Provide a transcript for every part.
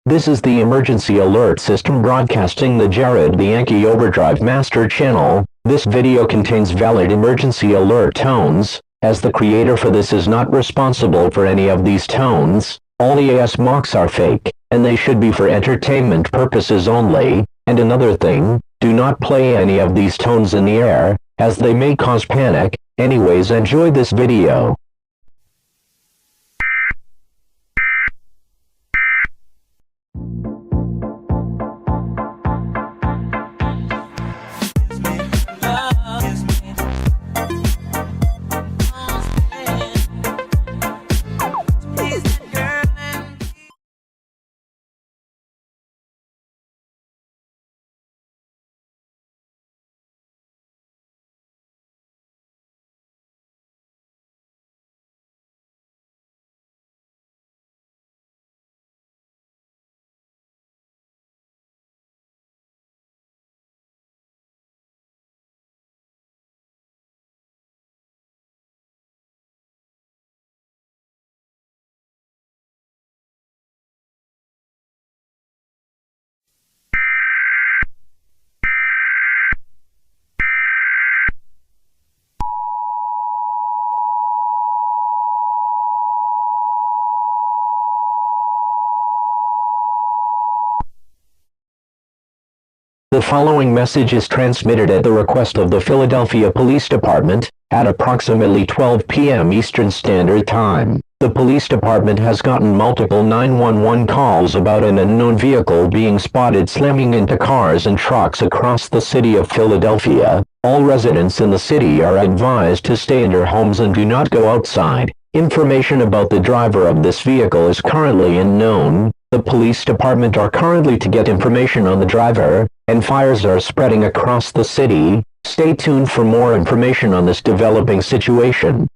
This is the emergency alert system broadcasting the Jared the Yankee Overdrive Master channel. This video contains valid emergency alert tones, as the creator for this is not responsible for any of these tones. All EAS mocks are fake, and they should be for entertainment purposes only. And another thing, do not play any of these tones in the air, as they may cause panic. Anyways, enjoy this video. The following message is transmitted at the request of the Philadelphia Police Department, at approximately 12 p.m. Eastern Standard Time. The police department has gotten multiple 911 calls about an unknown vehicle being spotted slamming into cars and trucks across the city of Philadelphia. All residents in the city are advised to stay in your homes and do not go outside. Information about the driver of this vehicle is currently unknown. The police department are currently to get information on the driver, and fires are spreading across the city. Stay tuned for more information on this developing situation.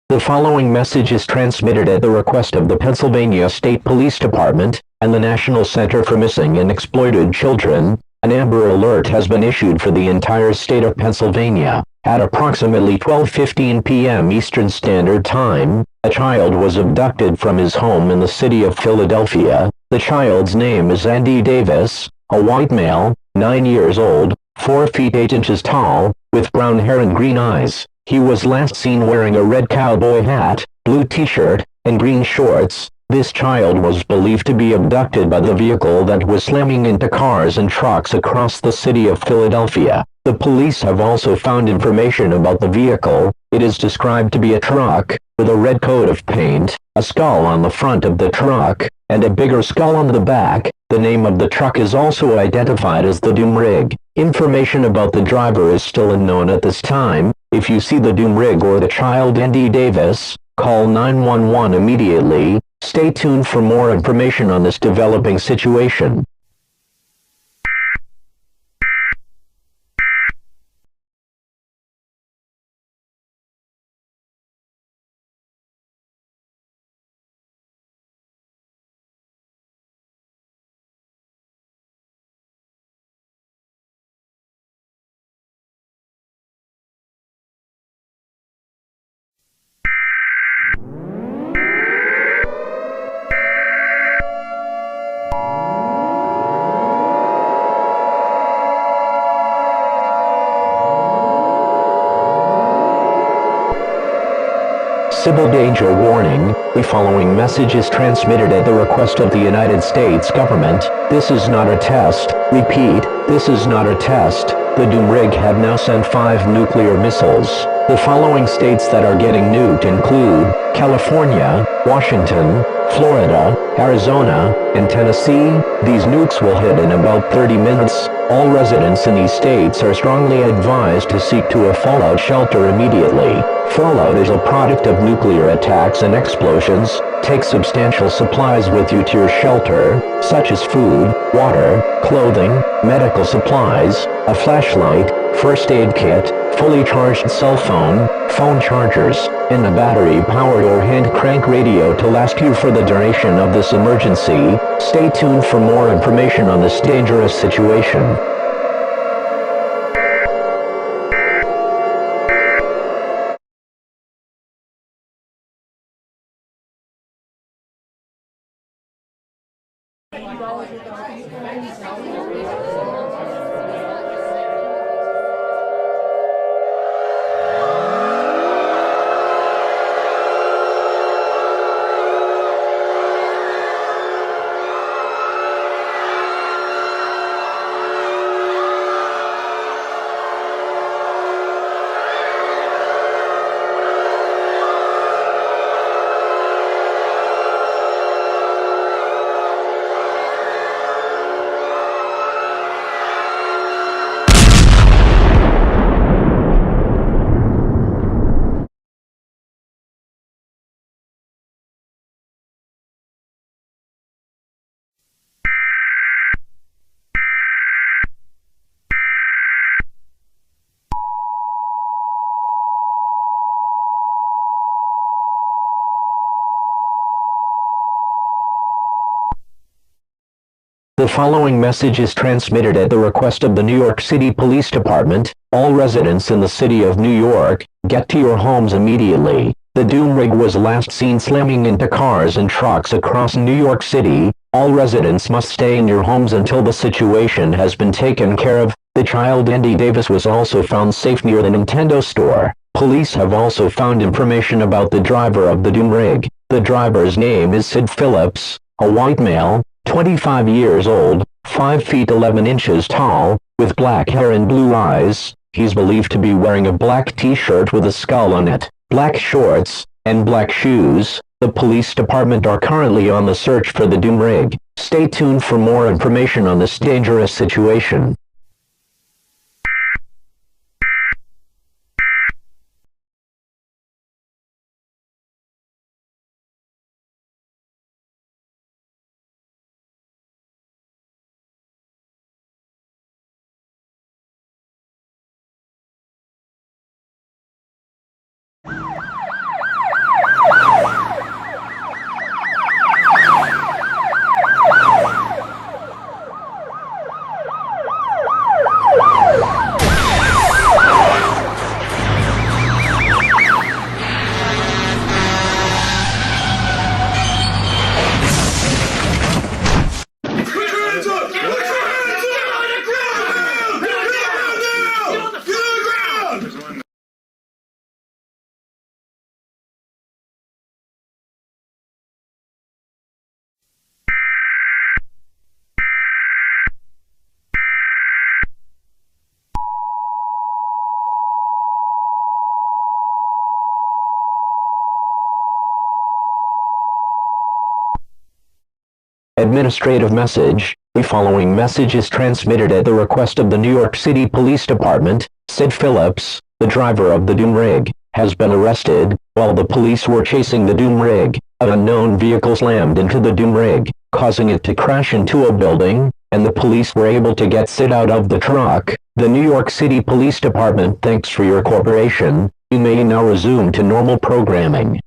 The following message is transmitted at the request of the Pennsylvania State Police Department and the National Center for Missing and Exploited Children. An Amber Alert has been issued for the entire state of Pennsylvania. At approximately 12:15 p.m. Eastern Standard Time, a child was abducted from his home in the city of Philadelphia. The child's name is Andy Davis, a white male, 9 years old, 4 feet 8 inches tall, with brown hair and green eyes. He was last seen wearing a red cowboy hat, blue t-shirt, and green shorts. This child was believed to be abducted by the vehicle that was slamming into cars and trucks across the city of Philadelphia. The police have also found information about the vehicle. It is described to be a truck, with a red coat of paint, a skull on the front of the truck, and a bigger skull on the back. The name of the truck is also identified as the Doom Rig. Information about the driver is still unknown at this time. If you see the Doom Rig or the child Andy Davis, call 911 immediately. Stay tuned for more information on this developing situation. Civil danger warning. The following message is transmitted at the request of the United States government. This is not a test. Repeat, this is not a test. The Doom Rig had now sent 5 nuclear missiles. The following states that are getting nuked include California, Washington, Florida, Arizona, and Tennessee. These nukes will hit in about 30 minutes. All residents in these states are strongly advised to seek to a fallout shelter immediately. Fallout is a product of nuclear attacks and explosions. Take substantial supplies with you to your shelter, such as food, water, clothing, medical supplies, a flashlight, first aid kit, fully charged cell phone, phone chargers, and a battery-powered or hand-crank radio to last you for the duration of this emergency. Stay tuned for more information on this dangerous situation. The following message is transmitted at the request of the New York City Police Department. All residents in the city of New York, get to your homes immediately. The Doom Rig was last seen slamming into cars and trucks across New York City. All residents must stay in your homes until the situation has been taken care of. The child Andy Davis was also found safe near the Nintendo store. Police have also found information about the driver of the Doom Rig. The driver's name is Sid Phillips, a white male, 25 years old, 5 feet 11 inches tall, with black hair and blue eyes. He's believed to be wearing a black t-shirt with a skull on it, black shorts, and black shoes. The police department are currently on the search for the Doom Rig. Stay tuned for more information on this dangerous situation. Administrative message. The following message is transmitted at the request of the New York City Police Department. Sid Phillips, the driver of the Doom Rig, has been arrested. While the police were chasing the Doom Rig, an unknown vehicle slammed into the Doom Rig, causing it to crash into a building, and the police were able to get Sid out of the truck. The New York City Police Department thanks for your cooperation. You may now resume to normal programming.